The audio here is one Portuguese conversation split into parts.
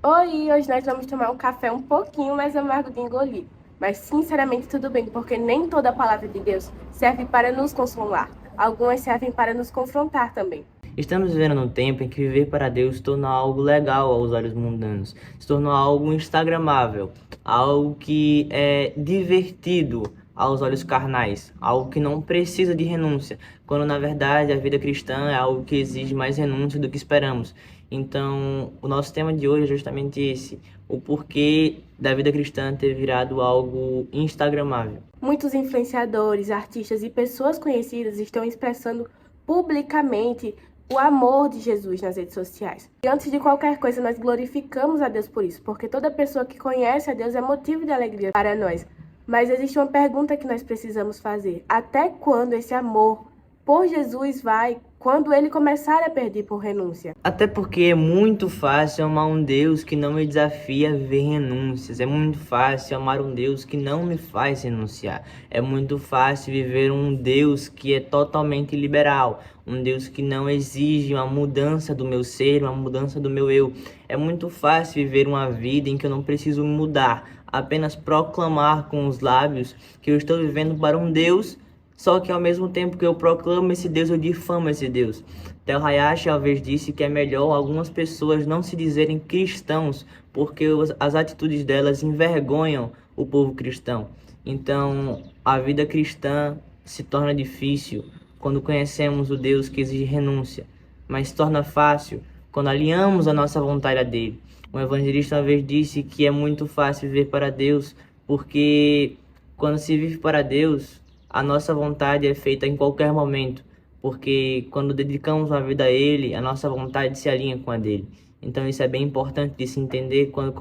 Oi, hoje nós vamos tomar um café um pouquinho mais amargo de engolir. Mas sinceramente tudo bem, porque nem toda a palavra de Deus serve para nos consolar. Algumas servem para nos confrontar também. Estamos vivendo num tempo em que viver para Deus se tornou algo legal aos olhos mundanos, se tornou algo instagramável, algo que é divertido aos olhos carnais, algo que não precisa de renúncia, quando na verdade a vida cristã é algo que exige mais renúncia do que esperamos. Então, o nosso tema de hoje é justamente esse, o porquê da vida cristã ter virado algo instagramável. Muitos influenciadores, artistas e pessoas conhecidas estão expressando publicamente o amor de Jesus nas redes sociais. E antes de qualquer coisa, nós glorificamos a Deus por isso, porque toda pessoa que conhece a Deus é motivo de alegria para nós. Mas existe uma pergunta que nós precisamos fazer: até quando esse amor por Jesus vai, quando ele começar a perder por renúncia? Até porque é muito fácil amar um Deus que não me desafia a viver renúncias. É muito fácil amar um Deus que não me faz renunciar. É muito fácil viver um Deus que é totalmente liberal. Um Deus que não exige uma mudança do meu ser, uma mudança do meu eu. É muito fácil viver uma vida em que eu não preciso mudar. Apenas proclamar com os lábios que eu estou vivendo para um Deus, só que ao mesmo tempo que eu proclamo esse Deus, eu difamo esse Deus. Tel Hayashi uma vez disse que é melhor algumas pessoas não se dizerem cristãos, porque as atitudes delas envergonham o povo cristão. Então, a vida cristã se torna difícil quando conhecemos o Deus que exige renúncia, mas se torna fácil quando alinhamos a nossa vontade a dele. Um evangelista uma vez disse que é muito fácil viver para Deus, porque quando se vive para Deus, a nossa vontade é feita em qualquer momento, porque quando dedicamos a vida a Ele, a nossa vontade se alinha com a dele. Então isso é bem importante de se entender quando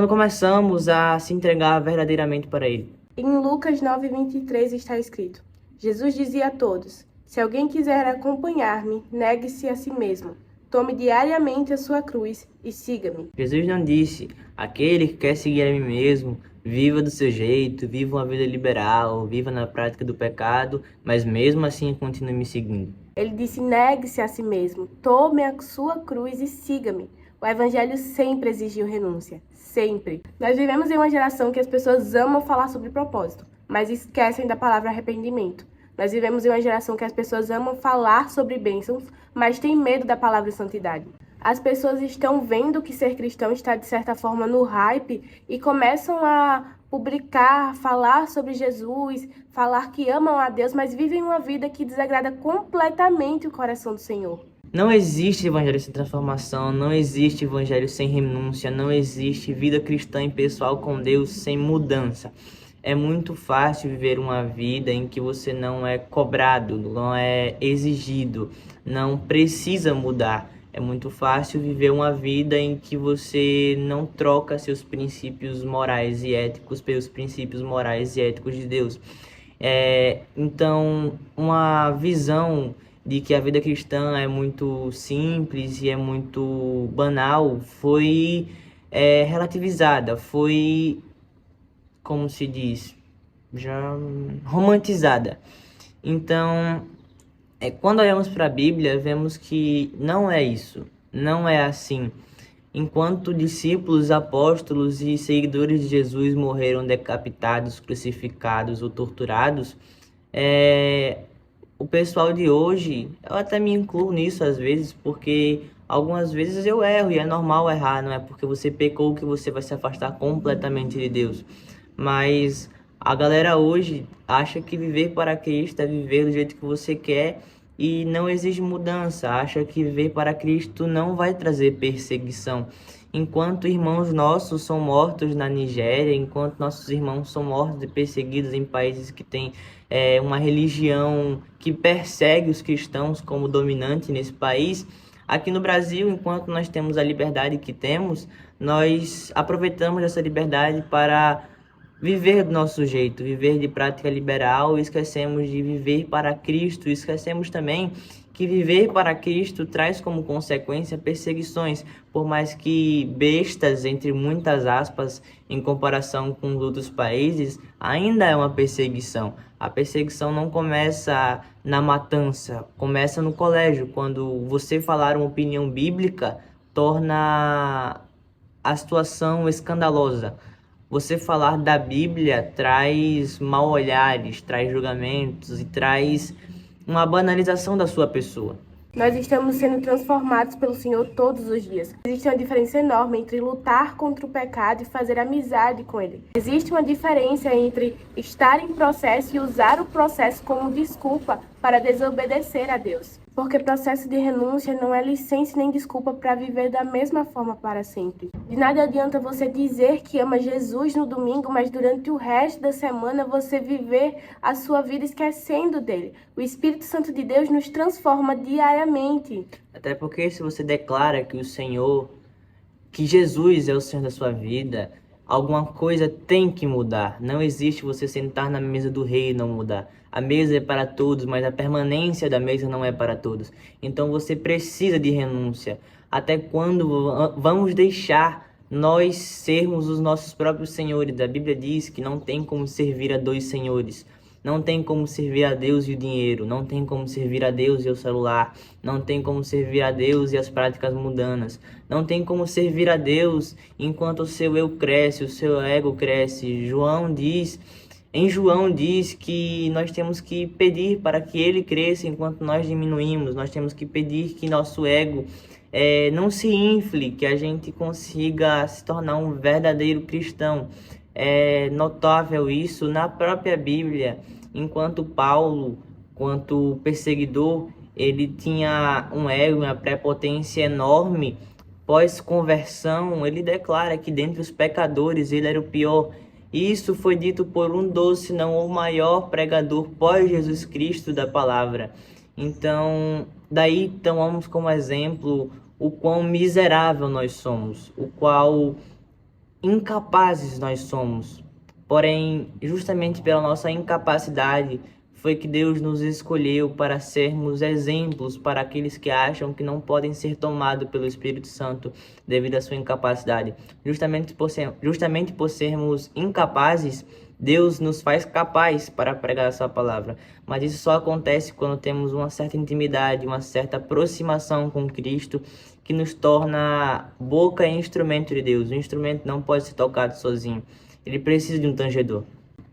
começamos a se entregar verdadeiramente para Ele. Em Lucas 9:23 está escrito: Jesus dizia a todos: se alguém quiser acompanhar-me, negue-se a si mesmo. Tome diariamente a sua cruz e siga-me. Jesus não disse: aquele que quer seguir a mim mesmo, viva do seu jeito, viva uma vida liberal, viva na prática do pecado, mas mesmo assim continue me seguindo. Ele disse: negue-se a si mesmo, tome a sua cruz e siga-me. O evangelho sempre exigiu renúncia, sempre. Nós vivemos em uma geração que as pessoas amam falar sobre propósito, mas esquecem da palavra arrependimento. Nós vivemos em uma geração que as pessoas amam falar sobre bênçãos, mas têm medo da palavra santidade. As pessoas estão vendo que ser cristão está, de certa forma, no hype e começam a publicar, falar sobre Jesus, falar que amam a Deus, mas vivem uma vida que desagrada completamente o coração do Senhor. Não existe evangelho sem transformação, não existe evangelho sem renúncia, não existe vida cristã e pessoal com Deus sem mudança. É muito fácil viver uma vida em que você não é cobrado, não é exigido, não precisa mudar. É muito fácil viver uma vida em que você não troca seus princípios morais e éticos pelos princípios morais e éticos de Deus. Então, uma visão de que a vida cristã é muito simples e é muito banal foi relativizada, foi, como se diz, já romantizada. Então, quando olhamos para a Bíblia, vemos que não é isso, não é assim. Enquanto discípulos, apóstolos e seguidores de Jesus morreram decapitados, crucificados ou torturados, o pessoal de hoje, eu até me incluo nisso às vezes, porque algumas vezes eu erro e é normal errar, não é porque você pecou que você vai se afastar completamente de Deus. Mas a galera hoje acha que viver para Cristo é viver do jeito que você quer e não exige mudança, acha que viver para Cristo não vai trazer perseguição. Enquanto irmãos nossos são mortos na Nigéria, enquanto nossos irmãos são mortos e perseguidos em países que têm uma religião que persegue os cristãos como dominante nesse país, aqui no Brasil, enquanto nós temos a liberdade que temos, nós aproveitamos essa liberdade para viver do nosso jeito, viver de prática liberal, esquecemos de viver para Cristo, esquecemos também que viver para Cristo traz como consequência perseguições, por mais que bestas, entre muitas aspas, em comparação com os outros países, ainda é uma perseguição. A perseguição não começa na matança, começa no colégio, quando você falar uma opinião bíblica, torna a situação escandalosa. Você falar da Bíblia traz mal olhares, traz julgamentos e traz uma banalização da sua pessoa. Nós estamos sendo transformados pelo Senhor todos os dias. Existe uma diferença enorme entre lutar contra o pecado e fazer amizade com ele. Existe uma diferença entre estar em processo e usar o processo como desculpa para desobedecer a Deus. Porque processo de renúncia não é licença nem desculpa para viver da mesma forma para sempre. De nada adianta você dizer que ama Jesus no domingo, mas durante o resto da semana você viver a sua vida esquecendo dele. O Espírito Santo de Deus nos transforma diariamente. Até porque se você declara que que Jesus é o Senhor da sua vida, alguma coisa tem que mudar. Não existe você sentar na mesa do rei e não mudar. A mesa é para todos, mas a permanência da mesa não é para todos. Então você precisa de renúncia. Até quando vamos deixar nós sermos os nossos próprios senhores? A Bíblia diz que não tem como servir a dois senhores. Não tem como servir a Deus e o dinheiro. Não tem como servir a Deus e o celular. Não tem como servir a Deus e as práticas mundanas. Não tem como servir a Deus enquanto o seu eu cresce, o seu ego cresce. Em João diz que nós temos que pedir para que ele cresça enquanto nós diminuímos. Nós temos que pedir que nosso ego não se infle, que a gente consiga se tornar um verdadeiro cristão. É notável isso na própria Bíblia, enquanto Paulo, quanto perseguidor, ele tinha um ego, uma prepotência enorme. Pós-conversão, ele declara que dentre os pecadores ele era o pior. E isso foi dito por um dos, se não o maior pregador pós-Jesus Cristo da palavra. Então, daí tomamos como exemplo o quão miserável nós somos, o qual incapazes nós somos. Porém, justamente pela nossa incapacidade, foi que Deus nos escolheu para sermos exemplos para aqueles que acham que não podem ser tomados pelo Espírito Santo devido à sua incapacidade. Justamente por sermos incapazes, Deus nos faz capazes para pregar a sua palavra. Mas isso só acontece quando temos uma certa intimidade, uma certa aproximação com Cristo, que nos torna boca e instrumento de Deus. O instrumento não pode ser tocado sozinho. Ele precisa de um tangedor.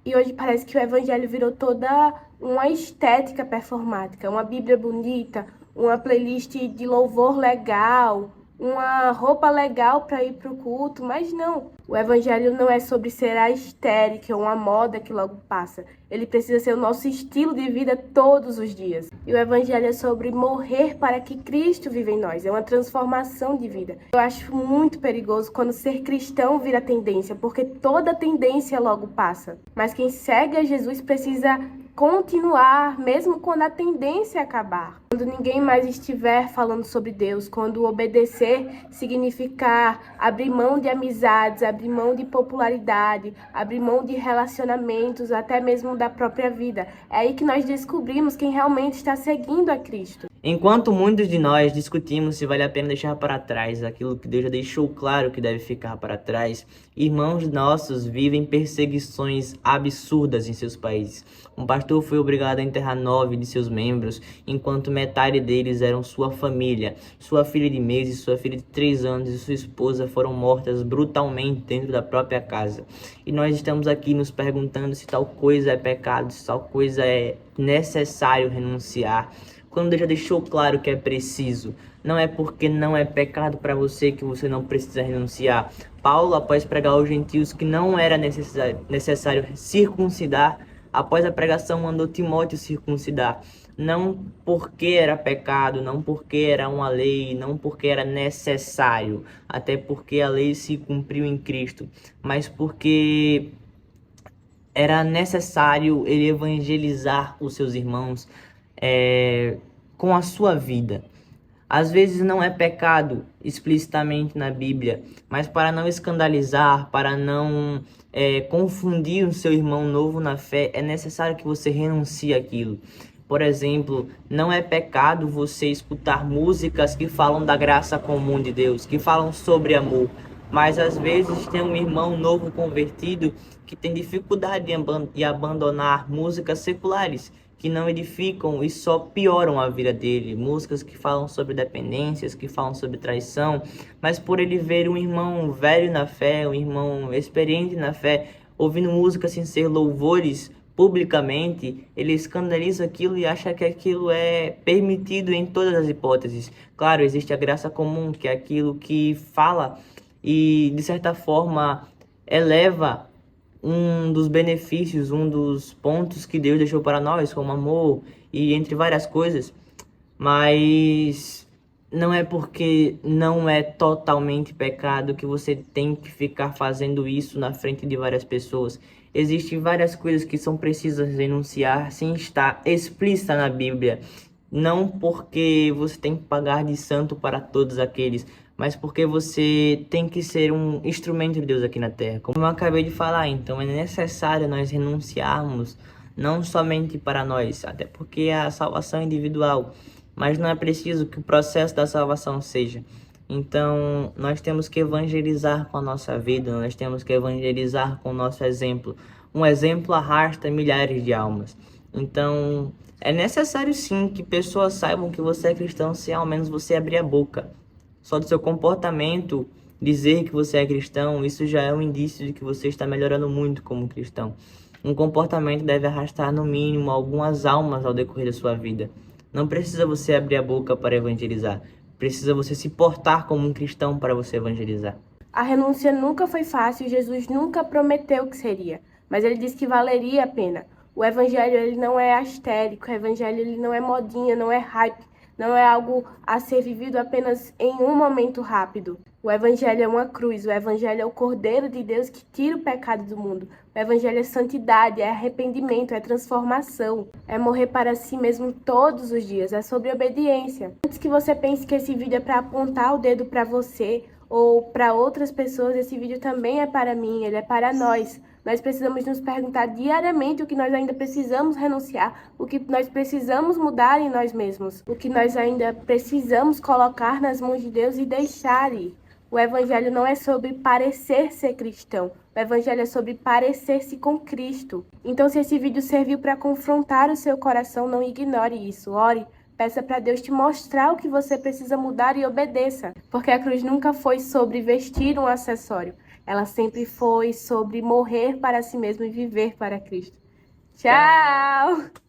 E hoje parece que o evangelho virou toda uma estética performática, uma Bíblia bonita, uma playlist de louvor legal, uma roupa legal para ir para o culto, mas não. O evangelho não é sobre ser a estética, uma moda que logo passa. Ele precisa ser o nosso estilo de vida todos os dias. E o evangelho é sobre morrer para que Cristo viva em nós. É uma transformação de vida. Eu acho muito perigoso quando ser cristão vira tendência, porque toda tendência logo passa. Mas quem segue a Jesus precisa continuar, mesmo quando a tendência acabar. Quando ninguém mais estiver falando sobre Deus, quando obedecer significar abrir mão de amizades, abrir mão de popularidade, abrir mão de relacionamentos, até mesmo da própria vida. É aí que nós descobrimos quem realmente está seguindo a Cristo. Enquanto muitos de nós discutimos se vale a pena deixar para trás aquilo que Deus já deixou claro que deve ficar para trás, irmãos nossos vivem perseguições absurdas em seus países. Um pastor foi obrigado a enterrar 9 de seus membros, enquanto metade deles eram sua família. Sua filha de meses, sua filha de 3 anos e sua esposa foram mortas brutalmente dentro da própria casa. E nós estamos aqui nos perguntando se tal coisa é pecado, se tal coisa é necessário renunciar. Quando Deus já deixou claro que é preciso, não é porque não é pecado para você que você não precisa renunciar. Paulo, após pregar aos gentios que não era necessário circuncidar, após a pregação mandou Timóteo circuncidar. Não porque era pecado, não porque era uma lei, não porque era necessário, até porque a lei se cumpriu em Cristo, mas porque era necessário ele evangelizar os seus irmãos com a sua vida. Às vezes não é pecado explicitamente na Bíblia, mas para não escandalizar, para não confundir o seu irmão novo na fé, é necessário que você renuncie àquilo. Por exemplo, não é pecado você escutar músicas que falam da graça comum de Deus, que falam sobre amor. Mas às vezes tem um irmão novo convertido que tem dificuldade de abandonar músicas seculares, que não edificam e só pioram a vida dele. Músicas que falam sobre dependências, que falam sobre traição, mas por ele ver um irmão velho na fé, um irmão experiente na fé, ouvindo música sem ser louvores publicamente, ele escandaliza aquilo e acha que aquilo é permitido em todas as hipóteses. Claro, existe a graça comum, que é aquilo que fala e, de certa forma, eleva um dos benefícios, um dos pontos que Deus deixou para nós, como amor e entre várias coisas, mas não é porque não é totalmente pecado que você tem que ficar fazendo isso na frente de várias pessoas. Existem várias coisas que são precisas renunciar sem estar explícita na Bíblia. Não porque você tem que pagar de santo para todos aqueles, mas porque você tem que ser um instrumento de Deus aqui na Terra. Como eu acabei de falar, então é necessário nós renunciarmos, não somente para nós, até porque a salvação é individual, mas não é preciso que o processo da salvação seja. Então, nós temos que evangelizar com a nossa vida, nós temos que evangelizar com o nosso exemplo. Um exemplo arrasta milhares de almas. Então, é necessário sim que pessoas saibam que você é cristão, se ao menos você abrir a boca. Só do seu comportamento dizer que você é cristão, isso já é um indício de que você está melhorando muito como cristão. Um comportamento deve arrastar no mínimo algumas almas ao decorrer da sua vida. Não precisa você abrir a boca para evangelizar. Precisa você se portar como um cristão para você evangelizar. A renúncia nunca foi fácil e Jesus nunca prometeu que seria, mas ele disse que valeria a pena. O evangelho ele não é astérico, o evangelho ele não é modinha, não é hype, não é algo a ser vivido apenas em um momento rápido. O evangelho é uma cruz, o evangelho é o Cordeiro de Deus que tira o pecado do mundo. O evangelho é santidade, é arrependimento, é transformação, é morrer para si mesmo todos os dias, é sobre obediência. Antes que você pense que esse vídeo é para apontar o dedo para você ou para outras pessoas, esse vídeo também é para mim, ele é para nós. Nós precisamos nos perguntar diariamente o que nós ainda precisamos renunciar, o que nós precisamos mudar em nós mesmos, o que nós ainda precisamos colocar nas mãos de Deus e deixar ir. O evangelho não é sobre parecer ser cristão, o evangelho é sobre parecer-se com Cristo. Então, se esse vídeo serviu para confrontar o seu coração, não ignore isso, ore. Peça para Deus te mostrar o que você precisa mudar e obedeça. Porque a cruz nunca foi sobre vestir um acessório. Ela sempre foi sobre morrer para si mesmo e viver para Cristo. Tchau!